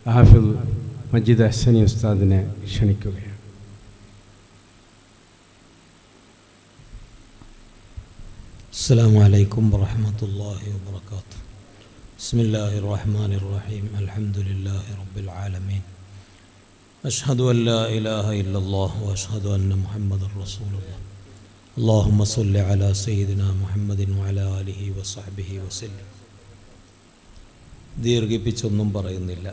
ഹാഫിദ് മജീദ് അഹ്സനി ഉസ്താദിനെ ക്ഷണിക്കുകയാണ്. അസ്സലാമു അലൈക്കും വറഹ്മത്തുള്ളാഹി വബറകാതുഹു. ബിസ്മില്ലാഹിർ റഹ്മാനിർ റഹീം. അൽഹംദുലില്ലാഹി റബ്ബിൽ ആലമീൻ. അഷ്ഹദു അൻ ലാ ഇലാഹ ഇല്ലല്ലാഹ് വഅഷ്ഹദു അന്ന മുഹമ്മദർ റസൂലുള്ളാഹ്. അല്ലാഹുമ്മ സ്വല്ലി അലാ സയ്യിദിനാ മുഹമ്മദിൻ വഅലാ ആലിഹി വസഹ്ബിഹി വസല്ലം. ദീർഘിപ്പിച്ചൊന്നും പറയുന്നില്ല.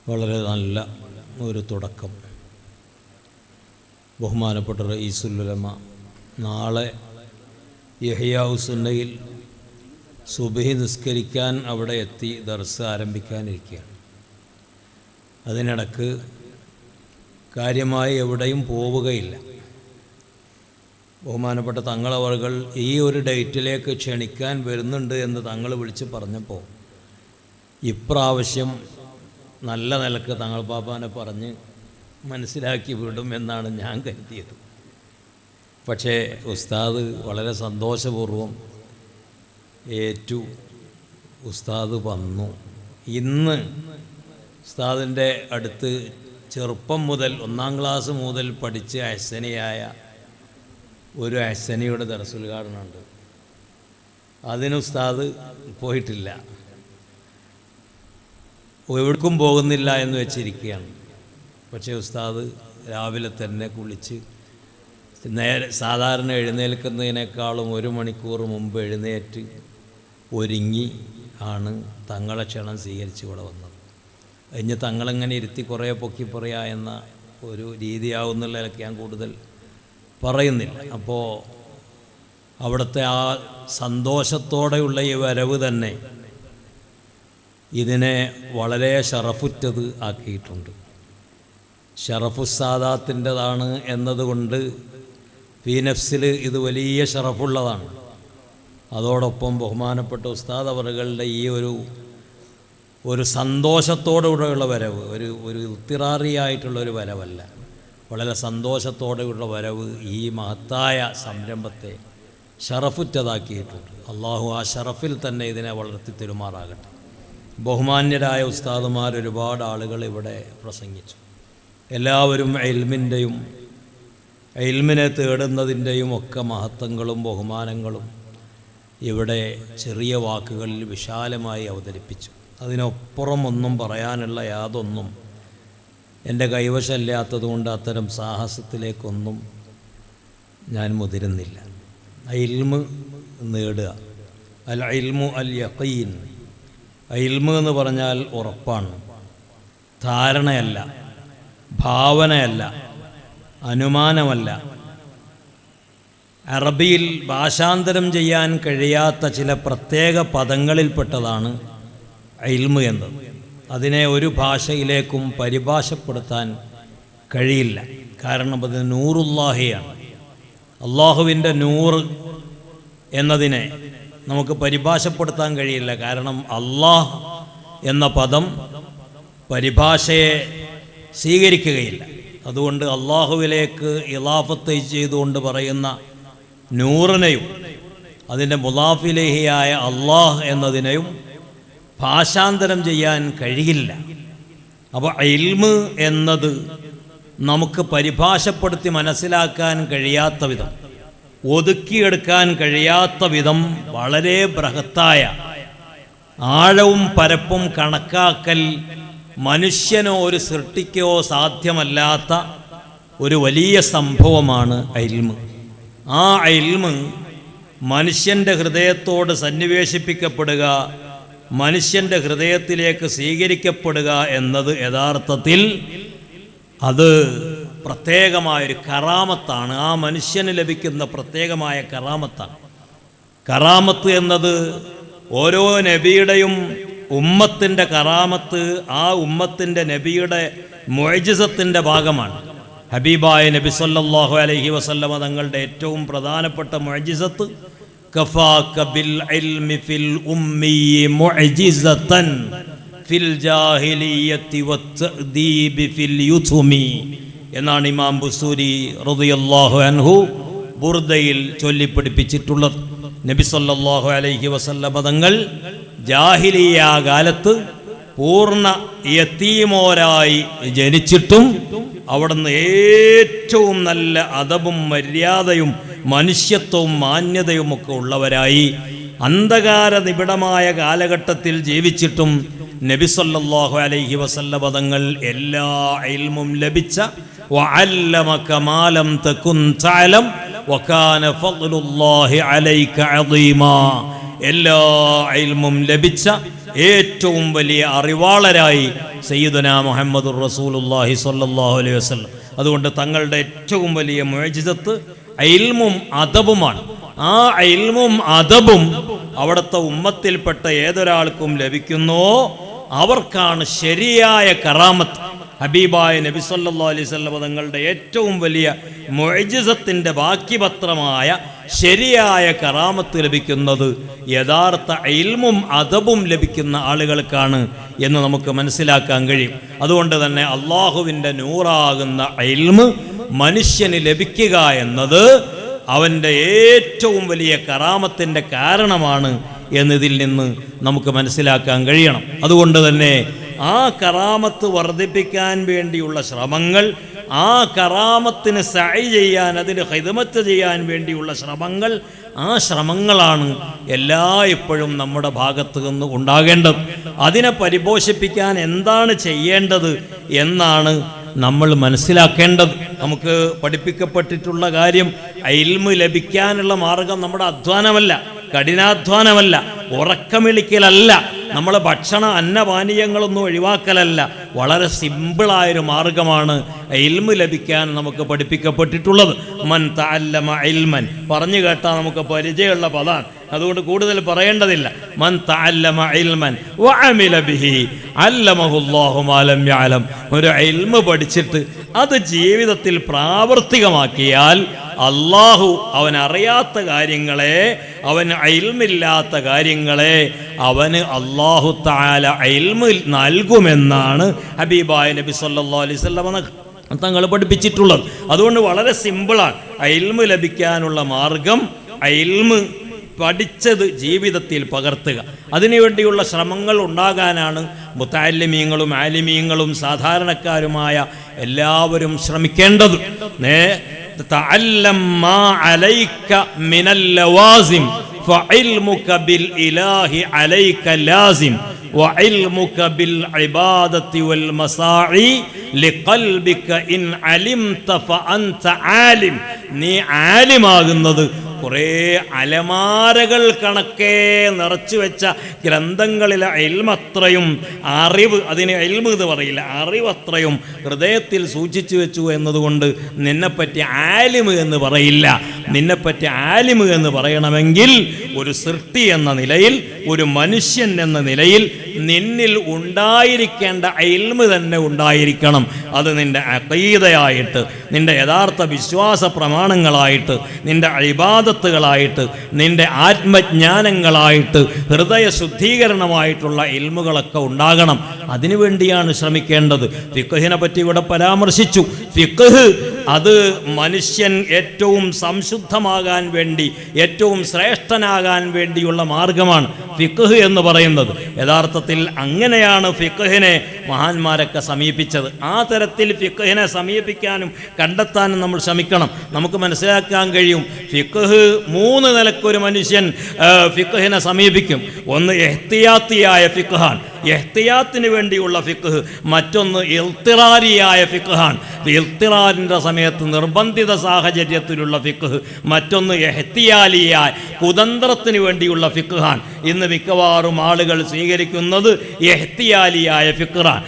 വളരെ നല്ല ഒരു തുടക്കം. ബഹുമാനപ്പെട്ട റഈസുൽ ഉലമ നാളെ യഹ്യാഉ സുന്നയിൽ സുബ്ഹി നിസ്കരിക്കാൻ അവിടെ എത്തി ദർസ് ആരംഭിക്കാനിരിക്കുകയാണ്. അതിനിടക്ക് കാര്യമായി എവിടെയും പോവുകയില്ല. ബഹുമാനപ്പെട്ട തങ്ങളവറുകൾ ഈ ഒരു ഡേറ്റിലേക്ക് ക്ഷണിക്കാൻ വരുന്നുണ്ട് എന്ന് തങ്ങൾ വിളിച്ച് പറഞ്ഞപ്പോൾ ഇപ്രാവശ്യം നല്ല നിലക്ക് തങ്ങൾ പാപ്പാനെ പറഞ്ഞ് മനസ്സിലാക്കി വിടും എന്നാണ് ഞാൻ കരുതിയത്. പക്ഷേ ഉസ്താദ് വളരെ സന്തോഷപൂർവ്വം ഏറ്റു. ഉസ്താദ് വന്നു. ഇന്ന് ഉസ്താദിൻ്റെ അടുത്ത് ചെറുപ്പം മുതൽ 1-ാം ക്ലാസ് മുതൽ പഠിച്ച് അഹ്സനിയായ ഒരു അഹ്സനിയുടെ ദർസുദ്ഘാടനമുണ്ട്. അതിന് ഉസ്താദ് പോയിട്ടില്ല, എവിടേക്കും പോകുന്നില്ല എന്ന് വെച്ചിരിക്കുകയാണ്. പക്ഷേ ഉസ്താദ് രാവിലെ തന്നെ കുളിച്ച് സാധാരണ എഴുന്നേൽക്കുന്നതിനേക്കാളും 1 മണിക്കൂർ മുമ്പ് എഴുന്നേറ്റ് ഒരുങ്ങി ആണ് തങ്ങളെ ക്ഷണം സ്വീകരിച്ച് ഇവിടെ വന്നത്. കഴിഞ്ഞ് തങ്ങളെങ്ങനെ ഇരുത്തി കുറേ പൊക്കി പറയാ എന്ന ഒരു രീതിയാവുന്നുള്ളതിലൊക്കെ ഞാൻ കൂടുതൽ പറയുന്നില്ല. അപ്പോൾ അവിടുത്തെ ആ സന്തോഷത്തോടെയുള്ള ഈ വരവ് തന്നെ ഇതിനെ വളരെ ഷറഫുറ്റത് ആക്കിയിട്ടുണ്ട്. ഷറഫുസാദാത്തിൻ്റെതാണ് എന്നതുകൊണ്ട് ഫീ നഫ്സിൽ ഇത് വലിയ ഷറഫുള്ളതാണ്. അതോടൊപ്പം ബഹുമാനപ്പെട്ട ഉസ്താദ് അവറുകളുടെ ഈ ഒരു സന്തോഷത്തോടുകൂടെയുള്ള വരവ് ഒരു ഇത്തിറാറിയായിട്ടുള്ളൊരു വരവല്ല, വളരെ സന്തോഷത്തോടെയുള്ള വരവ് ഈ മഹത്തായ സംരംഭത്തെ ഷറഫുറ്റതാക്കിയിട്ടുണ്ട്. അള്ളാഹു ആ ഷറഫിൽ തന്നെ ഇതിനെ വളർത്തി തെരുമാറാകട്ടെ. ബഹുമാന്യരായ ഉസ്താദുമാർ ഒരുപാട് ആളുകൾ ഇവിടെ പ്രസംഗിച്ചു. എല്ലാവരും ഇൽമിനെ തേടുന്നതിൻ്റെയും ഒക്കെ മഹത്വങ്ങളും ബഹുമാനങ്ങളും ഇവിടെ ചെറിയ വാക്കുകളിൽ വിശാലമായി അവതരിപ്പിച്ചു. അതിനപ്പുറം ഒന്നും പറയാനുള്ള യാതൊന്നും എൻ്റെ കൈവശമില്ലാത്തതുകൊണ്ട് അത്തരം സാഹസത്തിലേക്കൊന്നും ഞാൻ മുതിരുന്നില്ല. ഇൽമ് നേടുക, അൽ ഇൽമു അൽ യഖീൻ. ഇൽമ് എന്ന് പറഞ്ഞാൽ ഉറപ്പാണ്, ധാരണയല്ല, ഭാവനയല്ല, അനുമാനമല്ല. അറബിയിൽ ഭാഷാന്തരം ചെയ്യാൻ കഴിയാത്ത ചില പ്രത്യേക പദങ്ങളിൽപ്പെട്ടതാണ് ഇൽമ് എന്നത്. അതിനെ ഒരു ഭാഷയിലേക്കും പരിഭാഷപ്പെടുത്താൻ കഴിയില്ല. കാരണം അത് നൂറുല്ലാഹിയാണ്. അള്ളാഹുവിൻ്റെ നൂറ് എന്നതിനെ നമുക്ക് പരിഭാഷപ്പെടുത്താൻ കഴിയില്ല. കാരണം അള്ളാഹ് എന്ന പദം പരിഭാഷയെ സ്വീകരിക്കുകയില്ല. അതുകൊണ്ട് അള്ളാഹുവിലേക്ക് ഇളാഫത്ത് ചെയ്തുകൊണ്ട് പറയുന്ന നൂറിനെയും അതിൻ്റെ മുലാഫിലേഹിയായ അള്ളാഹ് എന്നതിനെയും ഭാഷാന്തരം ചെയ്യാൻ കഴിയില്ല. അപ്പോൾ ഇൽമ് എന്നത് നമുക്ക് പരിഭാഷപ്പെടുത്തി മനസ്സിലാക്കാൻ കഴിയാത്ത വിധം, ഒതുക്കിയെടുക്കാൻ കഴിയാത്ത വിധം വളരെ ബൃഹത്തായ, ആഴവും പരപ്പും കണക്കാക്കൽ മനുഷ്യനോ ഒരു സൃഷ്ടിക്കോ സാധ്യമല്ലാത്ത ഒരു വലിയ സംഭവമാണ് ഇൽമ്. ആ ഇൽമ് മനുഷ്യൻ്റെ ഹൃദയത്തോട് സന്നിവേശിപ്പിക്കപ്പെടുക, മനുഷ്യൻ്റെ ഹൃദയത്തിലേക്ക് സ്വീകരിക്കപ്പെടുക എന്നത് യഥാർത്ഥത്തിൽ അത് പ്രത്യേകമായൊരു കറാമത്താണ്. ആ മനുഷ്യന് ലഭിക്കുന്ന പ്രത്യേകമായ കറാമത്താണ്. കറാമത്ത് എന്നത് ഓരോ നബിയുടെയും ഉമ്മത്തിൻ്റെ കറാമത്ത് ആ ഉമ്മത്തിൻ്റെ നബിയുടെ മുഅ്ജിസത്തിൻ്റെ ഭാഗമാണ്. ഹബീബായ നബി സല്ലല്ലാഹു അലൈഹി വസല്ലമ തങ്ങളുടെ ഏറ്റവും പ്രധാനപ്പെട്ട മുഅ്ജിസത്ത് കഫാക ബിൽ ഇൽമി ഫിൽ ഉമ്മി മുഅ്ജിസതൻ ഫിൽ ജാഹിലിയ്യത്തി വത്തഅദീബി ഫിൽ യുതുമി എന്നാണ് ഇമാം ബുസൂരി റളിയല്ലാഹു അൻഹു ബുർദയിൽ ചൊല്ലിപ്പിടിപ്പിച്ചിട്ടുള്ളത്. നബി സല്ലല്ലാഹു അലൈഹി വസല്ലമ തങ്ങൾ ജാഹിലിയ കാലത്ത് പൂർണ്ണ യതീമോരായി ജനിച്ചിട്ടും അവിടുന്ന് ഏറ്റവും നല്ല അദബും മര്യാദയും മനുഷ്യത്വവും മാന്യതയും ഒക്കെ ഉള്ളവരായി അന്ധകാര നിബിഡമായ കാലഘട്ടത്തിൽ ജീവിച്ചിട്ടും നബി സല്ലല്ലാഹു അലൈഹി വസല്ലമ തങ്ങൾ എല്ലാ ഇൽമും ലഭിച്ച വഅല്ലമക മാ ലം തകുൻ തഅലം വകാന ഫദ്ലുല്ലാഹി അലൈക അദീമാ, എല്ലാ ഇൽമും ലഭിച്ച ഏറ്റവും വലിയ അറിവാളരായി സയ്യിദുനാ മുഹമ്മദുർ റസൂലുള്ളാഹി സ്വല്ലല്ലാഹു അലൈഹി വസല്ലം. അതുകൊണ്ട് തങ്ങളുടെ ഏറ്റവും വലിയ മുഅ്ജിസത്ത് ഇൽമും അദബുമാണ്. ആ ഇൽമും അദബും അവിടുത്തെ ഉമ്മത്തിൽപ്പെട്ട ഏതൊരാൾക്കും ലഭിക്കുന്നോ അവർക്കാണ് ശരിയായ കറാമത്ത്. ഹബീബായ നബി സല്ലല്ലാഹു അലൈഹി വസല്ലം തങ്ങളുടെ ഏറ്റവും വലിയ മുഅ്ജിസത്തിന്റെ ബാക്കിപത്രമായ ശരിയായ കറാമത്ത് ലഭിക്കുന്നത് യഥാർത്ഥ ഇൽമും അദബും ലഭിക്കുന്ന ആളുകൾക്കാണ് എന്ന് നമുക്ക് മനസ്സിലാക്കാൻ കഴിയും. അതുകൊണ്ട് തന്നെ അള്ളാഹുവിൻ്റെ നൂറാകുന്ന ഇൽമ് മനുഷ്യന് ലഭിക്കുക എന്നത് അവൻ്റെ ഏറ്റവും വലിയ കറാമത്തിൻ്റെ കാരണമാണ് എന്നതിൽ നിന്ന് നമുക്ക് മനസ്സിലാക്കാൻ കഴിയണം. അതുകൊണ്ട് തന്നെ ആ കറാമത്ത് വർദ്ധിപ്പിക്കാൻ വേണ്ടിയുള്ള ശ്രമങ്ങൾ, ആ കറാമത്തിന് സഅയ് ചെയ്യാൻ, അതിന് ഖിദ്മത്ത് ചെയ്യാൻ വേണ്ടിയുള്ള ശ്രമങ്ങൾ, ആ ശ്രമങ്ങളാണ് എപ്പോഴും നമ്മുടെ ഭാഗത്ത് നിന്ന് ഉണ്ടാകേണ്ടത്. അതിനെ പരിപോഷിപ്പിക്കാൻ എന്താണ് ചെയ്യേണ്ടത് എന്നാണ് നമ്മൾ മനസ്സിലാക്കേണ്ടത്. നമുക്ക് പഠിപ്പിക്കപ്പെട്ടിട്ടുള്ള കാര്യം ഇൽമ് ലഭിക്കാനുള്ള മാർഗം നമ്മുടെ അധ്വാനമല്ല, കഠിനാധ്വാനമല്ല, ഉറക്കമിളിക്കലല്ല, നമ്മളെ ഭക്ഷണ അന്നപാനീയങ്ങളൊന്നും ഒഴിവാക്കലല്ല. വളരെ സിമ്പിളായൊരു മാർഗമാണ് ഇൽമ് ലഭിക്കാൻ നമുക്ക് പഠിപ്പിക്കപ്പെട്ടിട്ടുള്ളത്. മൻ തഅല്ലമ ഇൽമൻ, പറഞ്ഞു കേട്ടാൽ നമുക്ക് പരിചയമുള്ള പദാണ്, അതുകൊണ്ട് കൂടുതൽ പറയേണ്ടതില്ല. മൻ തഅല്ലമ ഇൽമൻ വഅമില ബിഹി അല്ലമഹുല്ലാഹു മാ ലം യഅലം. ഒരു ഇൽമ് പഠിച്ചിട്ട് അത് ജീവിതത്തിൽ പ്രാവർത്തികമാക്കിയാൽ അള്ളാഹു അവൻ അറിയാത്ത കാര്യങ്ങളെ, അവൻ ഇൽമില്ലാത്ത കാര്യങ്ങളെ അവന് അള്ളാഹു തആല ഇൽമ് നൽകുമെന്നാണ് ഹബീബായ നബി സല്ലല്ലാഹു അലൈഹി വസല്ലം തങ്ങൾ പഠിപ്പിച്ചിട്ടുള്ളത്. അതുകൊണ്ട് വളരെ സിമ്പിളാണ് ഇൽമ് ലഭിക്കാനുള്ള മാർഗം. ഇൽമ് പഠിച്ചത് ജീവിതത്തിൽ പകർത്തുക, അതിനുവേണ്ടിയുള്ള ശ്രമങ്ങൾ ഉണ്ടാകാനാണ് മുതഅല്ലിമീങ്ങളും ആലിമീങ്ങളും സാധാരണക്കാരുമായ എല്ലാവരും ശ്രമിക്കേണ്ടത്. തഅല്ലം മാ അലൈക മിനൽ ലവാസിം ഫഇൽമുക ബിൽ ഇലാഹി അലൈക ലാസിം വഇൽമുക ബിൽ ഇബാദത്തി വൽ മസാഇ ലിഖൽബിക ഇൻ അലിംത ഫഅൻത ആലിം. നീ ആലിമാകുന്നത് കുറേ അലമാരകൾ കണക്കേ നിറച്ചു വെച്ച ഗ്രന്ഥങ്ങളിലെ ഇൽമത്രയും അറിവ്, അതിന് ഇൽമ് എന്ന് പറയില്ല, അറിവത്രയും ഹൃദയത്തിൽ സൂക്ഷിച്ചു വെച്ചു എന്നതുകൊണ്ട് നിന്നെപ്പറ്റി ആലിമ് എന്ന് പറയില്ല. നിന്നെപ്പറ്റി ആലിമ് എന്ന് പറയണമെങ്കിൽ ഒരു സൃഷ്ടി എന്ന നിലയിൽ, ഒരു മനുഷ്യൻ എന്ന നിലയിൽ നിന്നിൽ ഉണ്ടായിരിക്കേണ്ട ഇൽമ് തന്നെ ഉണ്ടായിരിക്കണം. അത് നിന്റെ അഖീദയായിട്ട്, നിന്റെ യഥാർത്ഥ വിശ്വാസ പ്രമാണങ്ങളായിട്ട്, നിന്റെ ഇബാദത്തുകളായിട്ട്, നിന്റെ ആത്മജ്ഞാനങ്ങളായിട്ട്, ഹൃദയ ശുദ്ധീകരണമായിട്ടുള്ള ഇൽമുകളൊക്കെ ഉണ്ടാകണം. അതിനുവേണ്ടിയാണ് ശ്രമിക്കേണ്ടത്. ഫിഖ്ഹിനെ പറ്റി ഇവിടെ പരാമർശിച്ചു. ഫിഖ്ഹ് അത് മനുഷ്യൻ ഏറ്റവും സംശുദ്ധമാകാൻ വേണ്ടി, ഏറ്റവും ശ്രേഷ്ഠനാകാൻ വേണ്ടിയുള്ള മാർഗമാണ് ഫിഖ്ഹ് എന്ന് പറയുന്നത്. യഥാർത്ഥത്തിൽ അങ്ങനെയാണ് ഫിഖ്ഹിനെ മഹാന്മാരൊക്കെ സമീപിച്ചത്. ആ തരത്തിൽ ഫിഖ്ഹിനെ സമീപിക്കാനും കണ്ടെത്താനും നമ്മൾ ശ്രമിക്കണം. നമുക്ക് മനസ്സിലാക്കാൻ കഴിയും, ഫിഖ്ഹ് 3 നിലക്കൊരു മനുഷ്യൻ ഫിഖ്ഹിനെ സമീപിക്കും. ഒന്ന് ഇഹ്തിയാത്തിയായ ഫിഖ്ഹാണ്, ഇഹ്തിയാത്തിന് വേണ്ടിയുള്ള ഫിഖ്ഹ്. മറ്റൊന്ന് ഇൽത്തിറാരിയായ ഫിഖ്ഹാണ്, ഇൽത്തിറാറിൻ്റെ സമയത്ത് നിർബന്ധിത സാഹചര്യത്തിലുള്ള ഫിഖ്ഹ്. മറ്റൊന്ന് ഇഹ്തിയാലിയായ കുതന്ത്രത്തിന് വേണ്ടിയുള്ള ഫിഖ്ഹാണ്. ഇന്ന് മിക്കവാറും ആളുകൾ സ്വീകരിക്കുന്നത് ഇഹ്തിയാലിയായ ഫിഖ്ഹാണ്.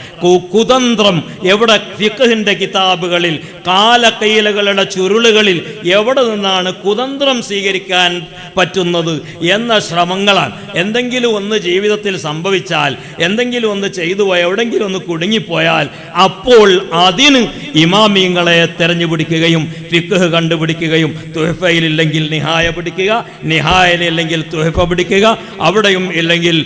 കുതന്ത്രം എവിടെ? ഫിഖ്ഹിൻ്റെ കിതാബുകളിൽ, കാലക്കൈലകളുടെ ചുരുളുകളിൽ എവിടെ നിന്നാണ് കുതന്ത്രം സ്വീകരിക്കാൻ പറ്റുന്നത് എന്ന ശ്രമങ്ങളാണ്. എന്തെങ്കിലും ഒന്ന് ജീവിതത്തിൽ സംഭവിച്ചാൽ, എന്തെങ്കിലും ഒന്ന് ചെയ്തു പോയാൽ, എവിടെങ്കിലും ഒന്ന് കുടുങ്ങിപ്പോയാൽ അപ്പോൾ അതിന് ഇമാമിങ്ങളെ തെരഞ്ഞുപിടിക്കുകയും ഫിഖ്ഹ് കണ്ടുപിടിക്കുകയും, തുഹ്ഫയിലില്ലെങ്കിൽ നിഹായ പിടിക്കുക, നിഹായയിലില്ലെങ്കിൽ തുഹ്ഫ പിടിക്കുക, അവിടെയും ഇല്ലെങ്കിൽ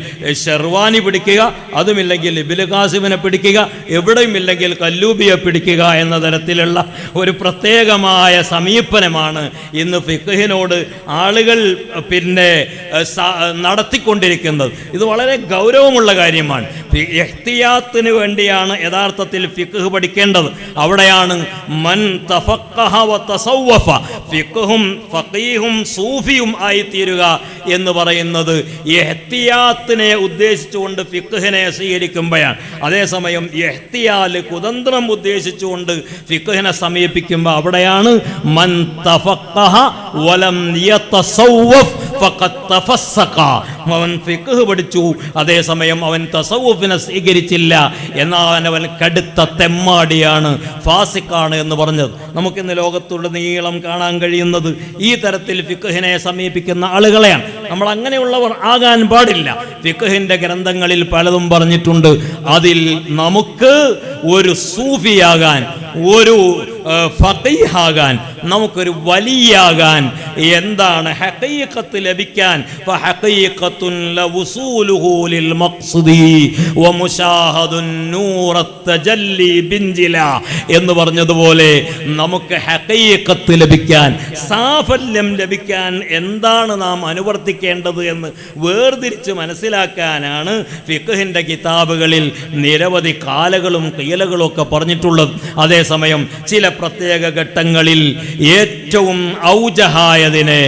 ഷെർവാനി പിടിക്കുക, അതുമില്ലെങ്കിൽ ഇബ്നു ഖാസിമിനെ പിടിക്കുക, എവിടെയും ഇല്ലെങ്കിൽ കല്ലൂബിയെ പിടിക്കുക എന്ന തരത്തിലുള്ള ഒരു പ്രത്യേകമായ സമീപനമാണ് ഇന്ന് ഫിഖ്ഹിനോട് ആളുകൾ നടത്തിക്കൊണ്ടിരിക്കുന്നത്. ഇത് വളരെ ഗൗരവമുള്ള കാര്യമാണ്. കാര്യമാണ്. ഇഹ്തിയാത്തിന് വേണ്ടിയാണ് യഥാർത്ഥത്തിൽ ഫിഖ് പഠിക്കേണ്ടത്. അവിടെയാണ് മൻ തഫഖഹ വ തസവ്വഫ, ഫിഖും ഫഖീഹും സൂഫിയും ആയിത്തീരുക എന്ന് പറയുന്നത് ഇഹ്തിയാത്തിനെ ഉദ്ദേശിച്ചുകൊണ്ട് ഫിഖ്ഹിനെ സ്വീകരിക്കുമ്പോഴാണ്. അതേസമയം ഇഹ്തിയാല് കുതന്ത്രം ഉദ്ദേശിച്ചുകൊണ്ട് ഫിഖ്ഹിനെ സമീപിക്കുമ്പോൾ അവിടെയാണ് മൻ തഫഖഹ വലം യതസവ്വഫ് ഫഖദ് തഫസ്സഖ. അവൻ ഫിഖ് പഠിച്ചു, അതേസമയം അവൻ തസവ്വുഫിനെ സ്വീകരിച്ചില്ല, എന്നാൽ അവൻ കടുത്ത തെമ്മാടിയാണ്, ഫാസിഖാണ് എന്ന് പറഞ്ഞത്. നമുക്കിന്ന് ലോകത്തുടനീളം കാണാൻ കഴിയുന്നത് ഈ തരത്തിൽ ഫിഖ്ഹിനെ സമീപിക്കുന്ന ആളുകളെയാണ്. നമ്മൾ അങ്ങനെയുള്ളവർ ആകാൻ പാടില്ല. ഫിഖ്ഹിന്റെ ഗ്രന്ഥങ്ങളിൽ പലതും പറഞ്ഞിട്ടുണ്ട്. അതിൽ നമുക്ക് ഒരു സൂഫിയാകാൻ, ഒരു ഫഖീഹാകാൻ, നമുക്കൊരു വലിയാകാൻ, എന്താണ് ഹഖീഖത്ത് ലഭിക്കാൻ, ഫഹഖീഖത്തുൻ ലവുസൂലുഹു ലിൽ മഖ്സദി വമുശാഹദുൻ നൂറത്ത് തജല്ലി ബിൻജില എന്ന് പറഞ്ഞതുപോലെ നമുക്ക് ഹഖീഖത്ത് ലഭിക്കാൻ, സാഫല്യം ലഭിക്കാൻ എന്താണ് നാം അനുവർത്തിക്കേണ്ടത് എന്ന് വേർതിരിച്ച് മനസ്സിലാക്കാനാണ് ഫിഖ്ഹിന്റെ കിതാബുകളിൽ നിരവധി കാലകളും കീലകളും ഒക്കെ പറഞ്ഞിട്ടുള്ളത്. അതേസമയം ചില പ്രത്യേക ഘട്ടങ്ങളിൽ ഏറ്റവും ഔജഹായതിനെ,